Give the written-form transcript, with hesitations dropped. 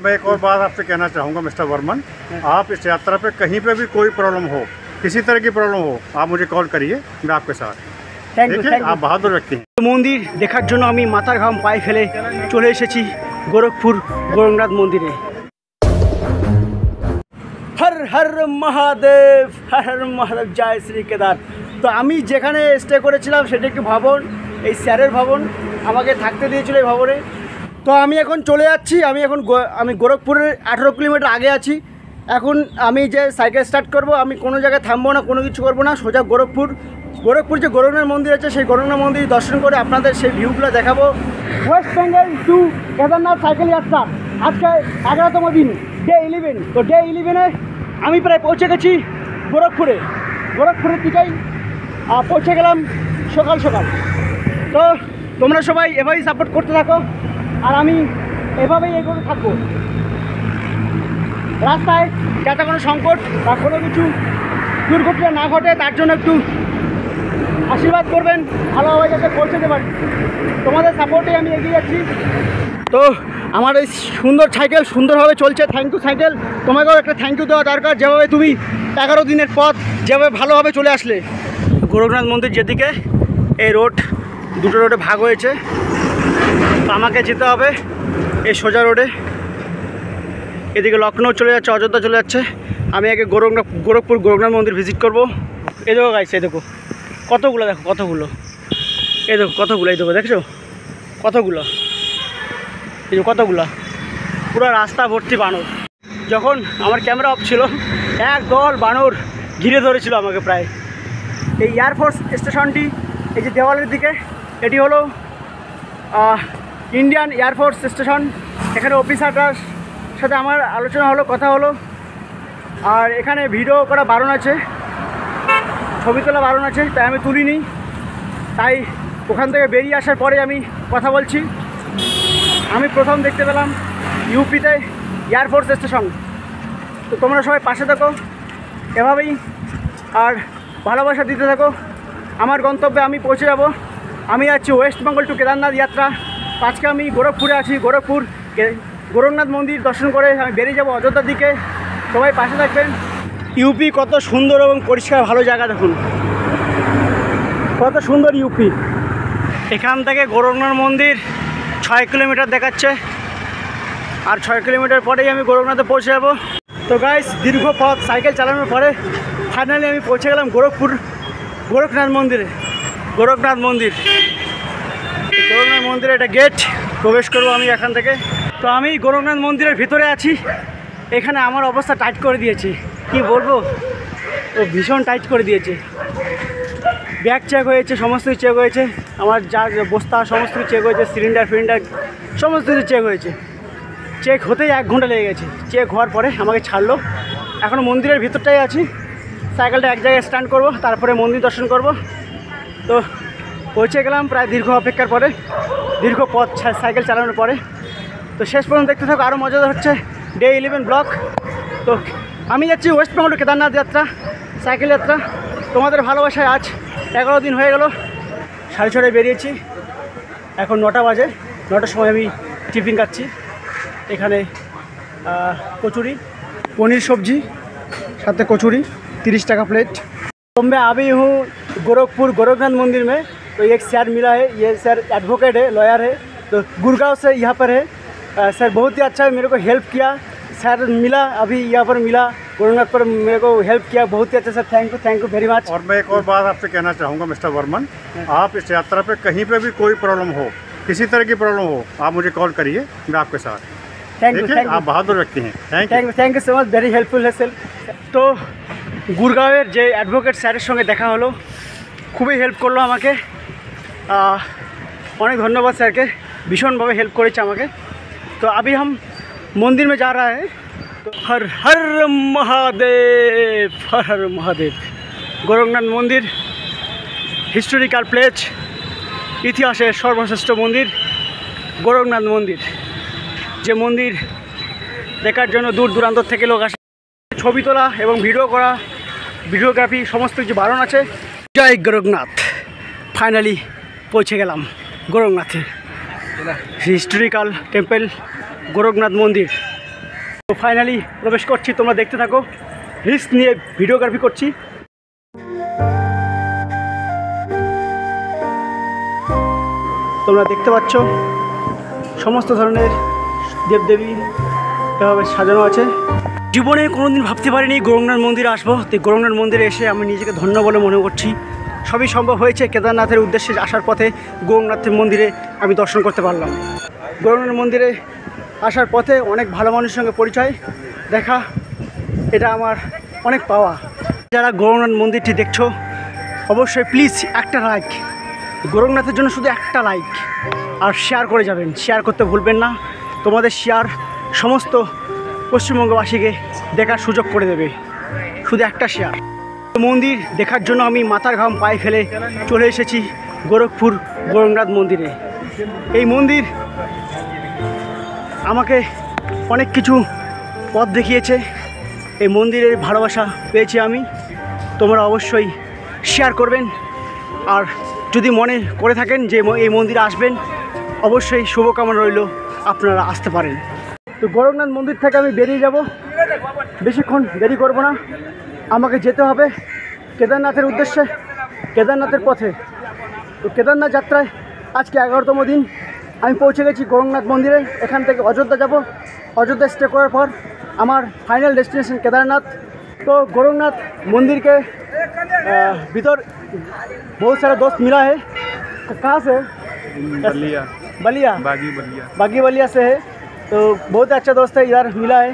मैं एक और बात आपसे कहना चाहूँगा मिस्टर वर्मन, आप इस यात्रा पे कहीं पे भी कोई प्रॉब्लम हो, किसी तरह की प्रॉब्लम हो, आप मुझे कॉल करिए, मैं आपके साथ। Thank you. आप बहादुर व्यक्ति हैं। মন্দির দেখার জন্য আমি মাথার ঘাম পায়ে ফেলে চলে এসেছি গোরখপুর গোরখনাথ মন্দিরে। হর হর মহাদেব, হর হর মহাদেব, জয় শ্রী কেদার। তো আমি যেখানে স্টে করেছিলাম সেটা একটি ভবন, এই স্যারের ভবন, আমাকে থাকতে দিয়েছিল এই ভবনে। তো আমি এখন চলে যাচ্ছি, আমি গোরখপুরের 18 কিলোমিটার আগে আছি। এখন আমি যে সাইকেল স্টার্ট করব, আমি কোনো জায়গায় থামবো না, কোনো কিছু করবো না, সোজা গোরখপুর যে গোরখনাথ মন্দির আছে সেই গোরখনাথ মন্দির দর্শন করে আপনাদের সেই ভিউগুলো দেখাবো। ওয়েস্ট বেঙ্গল টু কেদারনাথ সাইকেল যাত্রা আজকে 11তম দিন, ডে 11। তো ডে 11-এ আমি প্রায় পৌঁছে গেছি গোরখপুরের দিকেই পৌঁছে গেলাম সকাল সকাল। তো তোমরা সবাই এভাবেই সাপোর্ট করতে থাকো, আর আমি এভাবেই এগোতে থাকবো। রাস্তায় যাতে কোনো সংকট বা কোনো কিছু দুর্ঘটনা না ঘটে তার জন্য একটু আশীর্বাদ করবেন, ভালোভাবে যাতে পৌঁছতে পারি। তোমাদের সাপোর্টে আমি এগিয়ে যাচ্ছি। তো আমার এই সুন্দর সাইকেল সুন্দরভাবে চলছে। থ্যাংক ইউ সাইকেল, তোমাকেও একটা থ্যাংক ইউ দেওয়া দরকার, যেভাবে তুমি 11 দিনের পথ যেভাবে ভালোভাবে চলে আসলে। গোরখনাথ মন্দির যেদিকে, এই দুটো রোডে ভাগ হয়েছে, তো আমাকে যেতে হবে এই সোজা রোডে। এদিকে লখনৌ চলে যাচ্ছে, অযোধ্যা চলে যাচ্ছে। আমি আগে গোরখপুর গোরখনাথ মন্দির ভিজিট করব। এই দেখো গাইছে, এই দেখো কতগুলো, দেখো কতগুলো, এই দেখো কতগুলো, এই দেখো দেখছো কতগুলো, এই যে কতগুলো, পুরো রাস্তা ভর্তি বানর। যখন আমার ক্যামেরা অফ ছিল, একদল বানর ঘিরে ধরেছিল আমাকে প্রায়। এই এয়ারফোর্স স্টেশনটি এই যে দেওয়ালের দিকে, এটি হলো ইন্ডিয়ান এয়ারফোর্স স্টেশন। এখানে অফিসারটার সাথে আমার আলোচনা হলো, কথা হলো। আর এখানে ভিডিও করা বারণ আছে, ছবি তোলা বারণ আছে, তাই আমি তুলিনি। তাই ওখান থেকে বেরিয়ে আসার পরে আমি কথা বলছি। আমি প্রথম দেখতে পেলাম ইউপিতে এয়ারফোর্স স্টেশন। তো তোমরা সবাই পাশে থাকো এভাবেই, আর ভালোবাসা দিতে থাকো। আমার গন্তব্যে আমি পৌঁছে যাব। আমি যাচ্ছি ওয়েস্ট বেঙ্গল টু কেদারনাথ যাত্রা। আজকে আমি গোরখপুরে আছি। গোরখনাথ মন্দির দর্শন করে আমি বেরিয়ে যাব অযোধ্যার দিকে। সবাই পাশে থাকবেন। ইউপি কত সুন্দর এবং পরিষ্কার ভালো জায়গা, দেখুন কত সুন্দর ইউপি। এখান থেকে গোরখনাথ মন্দির 6 কিলোমিটার দেখাচ্ছে, আর 6 কিলোমিটার পরেই আমি গোরখনাথে পৌঁছে যাব। তো গাইস, দীর্ঘ পথ সাইকেল চালানোর পরে ফাইনালি আমি পৌঁছে গেলাম গোরখনাথ মন্দিরে। গোরখনাথ মন্দিরে একটা গেট, প্রবেশ করবো আমি এখান থেকে। তো আমি গোরখনাথ মন্দিরের ভিতরে আছি। এখানে আমার অবস্থা টাইট করে দিয়েছে, কি বলবো, ও ভীষণ টাইট করে দিয়েছে। ব্যাগ চেক হয়েছে, সমস্ত কিছু চেক হয়েছে, আমার যা বস্তা সমস্ত কিছু চেক হয়েছে, সিলিন্ডার সমস্ত কিছু চেক হয়েছে। চেক হতেই 1 ঘন্টা লেগে গেছে। চেক হওয়ার পরে আমাকে ছাড়লো। এখন মন্দিরের ভিতরটাই আছি। সাইকেলটা এক জায়গায় স্ট্যান্ড করব, তারপরে মন্দির দর্শন করব। তো পৌঁছে গেলাম প্রায় দীর্ঘ অপেক্ষার পরে, দীর্ঘ পথ সাইকেল চালানোর পরে। তো শেষ পর্যন্ত দেখতে থাকো, আরও মজাদার হচ্ছে ডে 11 ব্লগ। তো আমি যাচ্ছি ওয়েস্ট বেঙ্গল টু কেদারনাথ যাত্রা, সাইকেল যাত্রা। তোমাদের ভালোবাসায় আজ 11 দিন হয়ে গেল। 6:30 বেরিয়েছি, এখন 9টা বাজে। 9টার সময় আমি টিফিন খাচ্ছি। এখানে কচুরি, পনির সবজি, साथ कचौरी 30 टाका प्लेट। तो मैं अभी हूँ गोरखपुर गोरखनाथ मंदिर में। तो एक सर मिला है, ये सर एडवोकेट है, लॉयर है, तो गुड़गांव से यहाँ पर है। सर बहुत ही अच्छा मेरे को हेल्प किया। सर मिला अभी यहाँ पर मिला गोरखनाथ पर, मेरे को हेल्प किया बहुत ही अच्छा। Sir thank you very much. और मैं एक और बात आपसे कहना चाहूँगा मिस्टर वर्मन, आप इस यात्रा पे कहीं पे भी कोई प्रॉब्लम हो, किसी तरह की प्रॉब्लम हो, आप मुझे कॉल करिए, मैं आपके साथ। थैंक यू, आप बहादुर व्यक्ति हैं। Thank you so much, very helpful है सर। तो गुड़गांवेर जे एडवोकेट सर संगे देखा हलो, खूबी हेल्प करलो आमाके, अनेक धन्यवाद सर के, भीषण भावे हेल्प करेছে আমাকে। तो अभी हम मंदिर में जा रहा है। तो हर हर महादेव, हर हर महादेव। गोरखनाथ मंदिर हिस्टोरिकल प्लेस, इतिहासेर सर्वश्रेष्ठ मंदिर गोरखनाथ मंदिर। যে মন্দির দেখার জন্য দূর দূরান্ত থেকে লোক আসে। ছবি তোলা এবং ভিডিও করা, ভিডিওগ্রাফি সমস্ত কিছু বারণ আছে। জয় গোরখনাথ। ফাইনালি পৌঁছে গেলাম গোরখনাথে, হিস্টোরিক্যাল টেম্পল গোরখনাথ মন্দির। তো ফাইনালি প্রবেশ করছি, তোমরা দেখতে থাকো। রিস্ক নিয়ে ভিডিওগ্রাফি করছি। তোমরা দেখতে পাচ্ছ সমস্ত ধরনের দেবদেবী এভাবে সাজানো আছে। জীবনে কোনোদিন ভাবতে পারিনি গৌরঙ্গনাথ মন্দিরে আসবো। তো গৌরঙ্গনাথ মন্দিরে এসে আমি নিজেকে ধন্য বলে মনে করছি। সবই সম্ভব হয়েছে কেদারনাথের উদ্দেশ্যে আসার পথে। গৌরঙ্গনাথের মন্দিরে আমি দর্শন করতে পারলাম। গৌরঙ্গনাথ মন্দিরে আসার পথে অনেক ভালো মানুষের সঙ্গে পরিচয় দেখা, এটা আমার অনেক পাওয়া। যারা গৌরঙ্গনাথ মন্দিরটি দেখছো অবশ্যই প্লিজ একটা লাইক, গৌরঙ্গনাথের জন্য শুধু একটা লাইক, আর শেয়ার করে যাবেন। শেয়ার করতে ভুলবেন না, তোমাদের শেয়ার সমস্ত পশ্চিমবঙ্গবাসীকে দেখার সুযোগ করে দেবে। শুধু একটা শেয়ার। মন্দির দেখার জন্য আমি মাথার ঘাম পায়ে ফেলে চলে এসেছি গোরখপুর গৌরঙ্গনাথ মন্দিরে। এই মন্দির আমাকে অনেক কিছু পথ দেখিয়েছে। এই মন্দিরের ভালোবাসা পেয়েছি আমি। তোমরা অবশ্যই শেয়ার করবেন, আর যদি মনে করে থাকেন যে এই মন্দিরে আসবেন, অবশ্যই শুভকামনা রইল আপনারা আসতে পারেন। তো গৌরঙ্গনাথ মন্দির থেকে আমি বেরিয়ে যাব, বেশিক্ষণ দেরি করব না। আমাকে যেতে হবে কেদারনাথের উদ্দেশ্যে, কেদারনাথের পথে। তো কেদারনাথ যাত্রায় আজকে 11তম দিন। আমি পৌঁছে গেছি গৌরঙ্গনাথ মন্দিরে। এখান থেকে অযোধ্যা যাব। অযোধ্যা স্টে করার পর আমার ফাইনাল डेस्टिनेशन केदारनाथ। तो गौरंगनाथ मंदिर के भीतर बहुत सारा दोस्त मिला है। कहाँ से? बलिया बलिया बागी बलिया बागी बलिया से है। तो बहुत अच्छा दोस्त है, इधर मिला है।